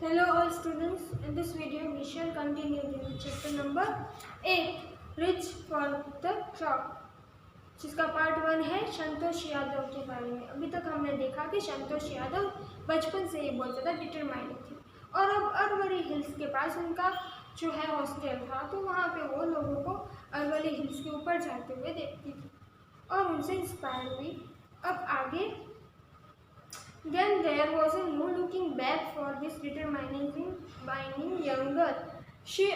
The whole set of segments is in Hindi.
Hello all students, in this video we shall continue the chapter number 8, Rich for the Crowd, जिसका पार्ट 1 है संतोष यादव के बारे में। अभी तक हमने देखा कि संतोष यादव बचपन से ही बहुत ज़्यादा डिटरमाइंड थे और अब अरवली हिल्स के पास उनका जो है हॉस्टल था, तो वहाँ पे वो लोगों को अरवली हिल्स के ऊपर जाते हुए देखती थी और उनसे इंस्पायर हुई। अब आगे Then there was no looking back for this determining young girl. She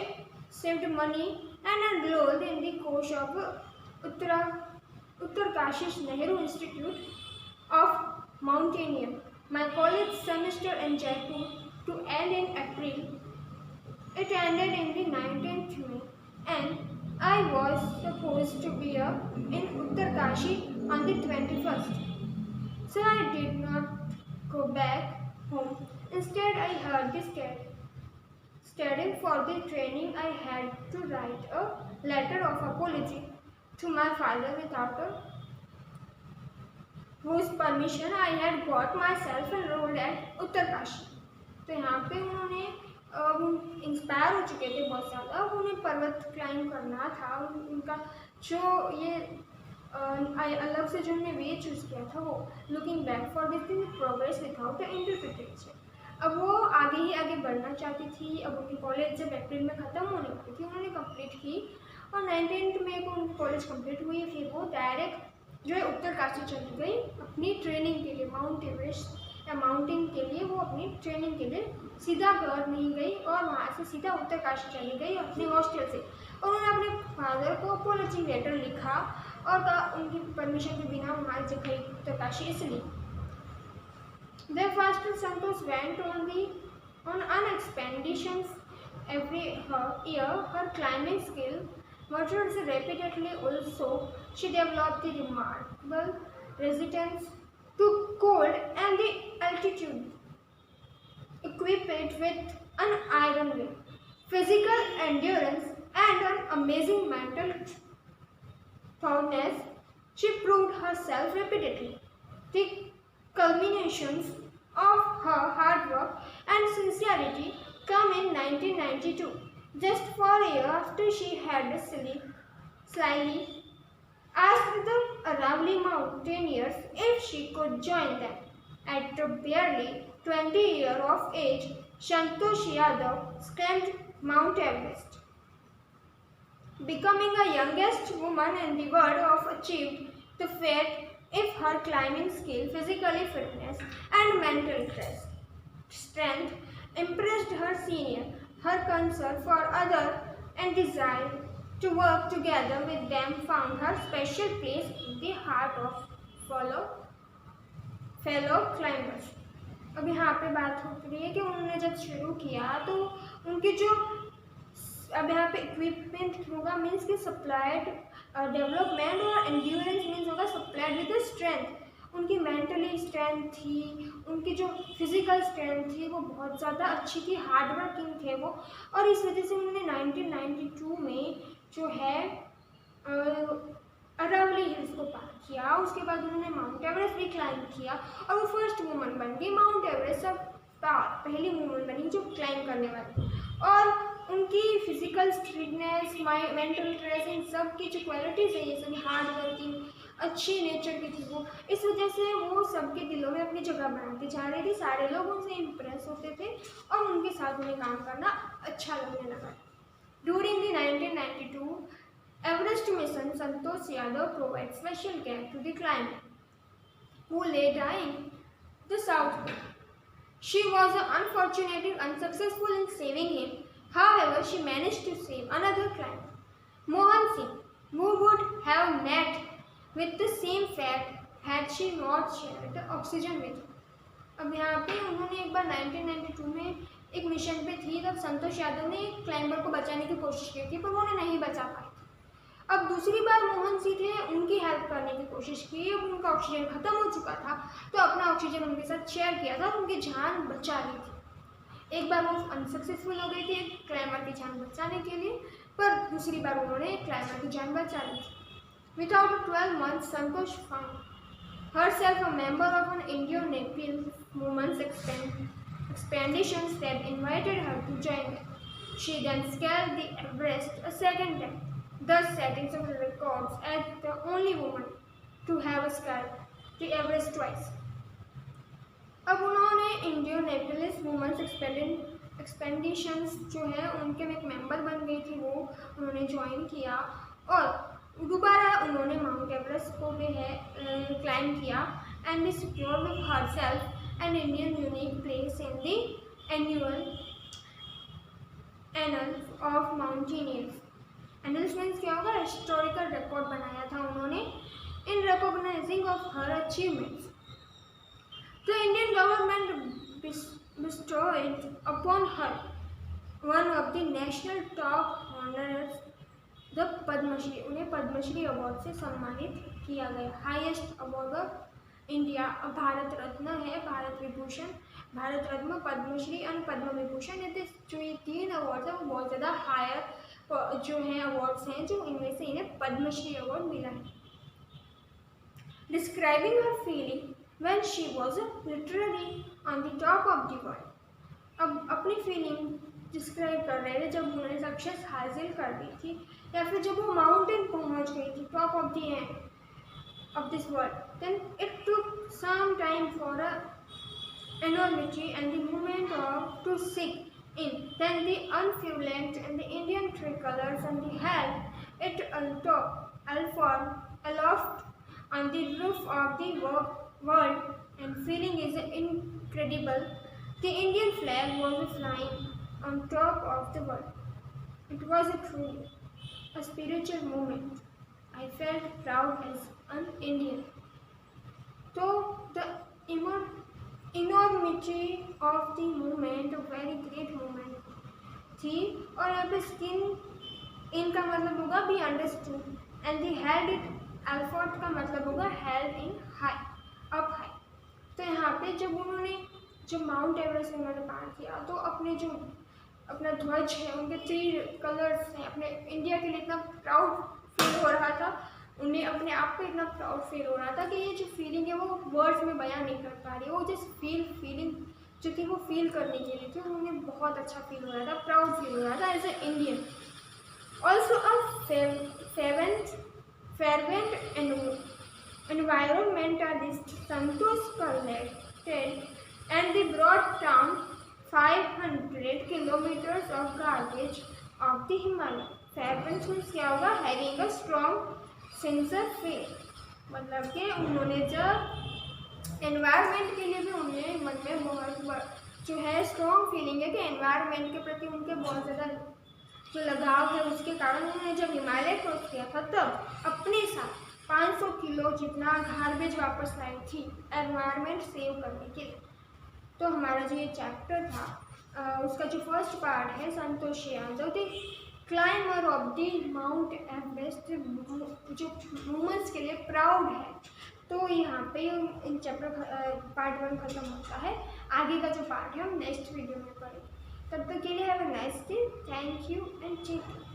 saved money and enrolled in the course of Uttarkashi's Nehru Institute of Mountaineering. My college semester in Jaipur to end in April. It ended in the 19th May, and I was supposed to be in Uttarkashi on the 21st. So I did not go back home. Instead, I heard this studying for the training. I had to write a letter of apology to my father without whose permission I had got myself enrolled at Uttarkashi. तो यहाँ पे उन्होंने इंस्पायर हो चुके थे बहुत ज़्यादा, उन्हें पर्वत क्लाइंब करना था। उनका जो ये अलग से जो उन्होंने वे चूज़ किया था वो looking back for this progress without interpretation. अब वो आगे ही आगे बढ़ना चाहती थी। अब उनकी कॉलेज जब अप्रैल में ख़त्म होने वाली थी, उन्होंने कंप्लीट की और 19 मई को उनकी कॉलेज कंप्लीट हुई। फिर वो डायरेक्ट जो है उत्तरकाशी चली गई अपनी ट्रेनिंग के लिए। माउंट एवरेस्ट या माउंटेन के लिए वो अपनी ट्रेनिंग के लिए सीधा घर नहीं गई और वहाँ से सीधा उत्तरकाशी चली गई अपने हॉस्टल से। और उन्होंने अपने फादर को अपोलॉजी लेटर लिखा और उनकी परमिशन के बिना वहाँ से गई उत्तरकाशी इसलिए। Their first Santosh went on an expeditions every year. Her climbing skill matured rapidly. Also, she developed the remarkable resistance to cold and the altitude, equipped with an iron will, physical endurance, and an amazing mental thoughtness. She proved herself repeatedly. The culminations of her hard work and sincerity come in 1992, just 4 years after she had slyly asked the Aravalli mountaineers if she could join them. At barely 20 years of age, Santosh Yadav climbed Mount Everest, becoming the youngest woman in the world to achieve the feat if her climbing skill, physical fitness, and mental strength impressed her senior. Her concern for others and desire to work together with them found her special place in the heart of fellow climbers. अब यहाँ पे बात हो रही है कि उन्होंने जब शुरू किया तो उनके जो अब यहाँ पे इक्विपमेंट होगा मीन्स कि सप्लाइड डेवलपमेंट और एंड्योरेंस मीन्स होगा सप्लाइड विद स्ट्रेंथ। उनकी मेंटली स्ट्रेंथ थी, उनकी जो फिजिकल स्ट्रेंथ थी वो बहुत ज़्यादा अच्छी थी, हार्ड वर्किंग थे वो। और इस वजह से उन्होंने 1992 में जो है अरावली हिल्स को पार किया। उसके बाद उन्होंने माउंट एवरेस्ट भी क्लाइंब किया और वो फर्स्ट वुमन बन गई माउंट एवरेस्ट सब पहली वुमन बनी जो क्लाइंब करने वाली। और उनकी फिजिकल स्ट्रिक्टनेस, मेंटल स्ट्रेस, इन सब की जो क्वालिटीज़ है, ये सभी हार्ड वर्किंग, अच्छी नेचर की थी वो। इस वजह से वो सबके दिलों में अपनी जगह बनाती जा रही थी। सारे लोग उनसे इम्प्रेस होते थे और उनके साथ उन्हें काम करना अच्छा लगने लगा। During the 1992 Everest mission, Santosh Yadav provide special care to the climber who lay dying the south pole. She was unfortunately unsuccessful in saving him. However, she managed to save another climber, Mohan Singh, who would have met with the same fate had she not shared oxygen with him. अब यहाँ पे उन्होंने एक बार 1992 में एक मिशन पे थी, तब संतोष यादव ने एक क्लाइंबर को बचाने की कोशिश की थी पर वो उन्हें नहीं बचा पाई। अब दूसरी बार मोहन सिंह थे, उनकी हेल्प करने की कोशिश की। अब उनका ऑक्सीजन खत्म हो चुका था तो अपना ऑक्सीजन उनके साथ शेयर किया था और उनकी जान बचा ली थी। एक बार वो अनसक्सेसफुल हो गई थी एक क्लाइंबर की जान बचाने के लिए, पर दूसरी बार उन्होंने एक क्लाइंबर की जान बचा ली थी। Without 12 months, Santosh found herself a member of an Indo-Nepal women's expedition expeditions that invited her to join them. She then scaled the Everest a second time, thus setting some records as the only woman to have scaled the Everest twice. अब उन्होंने इंडियन नेशनलिस्ट वुमेन्स एक्सपेडिशंस जो है उनके में एक मेंबर बन गई थी, वो उन्होंने ज्वाइन किया और दोबारा उन्होंने माउंट एवरेस्ट को भी है क्लाइम किया and secure with herself an Indian unique place in the annual annals of mountaineers. Annals means क्या होगा, हिस्टोरिकल रिकॉर्ड बनाया था उन्होंने in recognizing of her achievements. The Indian government bestowed upon her one of the national top honors, the Padma Shri। उन्हें पद्मश्री अवार्ड से सम्मानित किया गया। Highest award of India Bharat Ratna है, भारत विभूषण, भारत रत्न, पद्मश्री और पद्म विभूषण। जो ये 3 अवार्ड है वो बहुत ज़्यादा हायर जो हैं अवार्ड्स हैं, जो इनमें से इन्हें पद्मश्री अवार्ड मिला है। Describing her feeling when she was literally on the top of the world। अब अपनी फीलिंग डिस्क्राइब कर रहे थे जब उन्होंने सक्सेस हासिल कर दी थी या फिर जब वो माउंटेन पहुंच गई थी, top of the end of this world. Then it took some time for enormity and the movement of to sink in, then the unfurled and the Indian tricolors and the held it aloft on the roof of the world, and feeling is incredible. The Indian flag was flying on top of the world. It was truly a spiritual moment. I felt proud as an Indian. So the enormity of the moment, a very great moment थी। और यहाँ पे स्किन इनका मतलब होगा be understood and the held it aloft का मतलब होगा held in high, up high. तो यहाँ पे जब उन्होंने जब माउंट एवरेस्ट उन्होंने पार किया तो अपने जो अपना ध्वज है, उनके 3 कलर्स हैं, अपने इंडिया के लिए इतना प्राउड फील हो रहा था, उन्हें अपने आप पे इतना प्राउड फील हो रहा था कि ये जो फीलिंग है वो वर्ड्स में बयां नहीं कर पा रही है। वो जिस फीलिंग जो थी वो फील करने के लिए थी, उन्हें बहुत अच्छा फील हो रहा था, प्राउड फील हो रहा था as a Indian. Also a fervent environmentalist Santosh collected and they brought down 500 kilometers of garbage of the Himalaya। fervent means क्या होगा, having a strong sincere faith, मतलब कि उन्होंने जब एनवायरनमेंट के लिए भी उन्हें मन में बहुत जो है स्ट्रॉन्ग फीलिंग है कि एनवायरनमेंट के प्रति उनके बहुत ज़्यादा जो लगाव है, उसके कारण उन्होंने जब हिमालय क्रॉस किया था तब अपने साथ 500 किलो जितना गार्बेज वापस लाई थी एनवायरनमेंट सेव करने के लिए। तो हमारा जो ये चैप्टर था उसका जो फर्स्ट पार्ट है, Santosh Yadav the climber of the Mount Everest, जो वुमेन्स के लिए प्राउड है। तो यहाँ पे इन चैप्टर पार्ट 1 खत्म होता है। आगे का जो पार्ट है हम नेक्स्ट वीडियो में पढ़ेंगे। तब तक के लिए have a nice day, thank you and take care.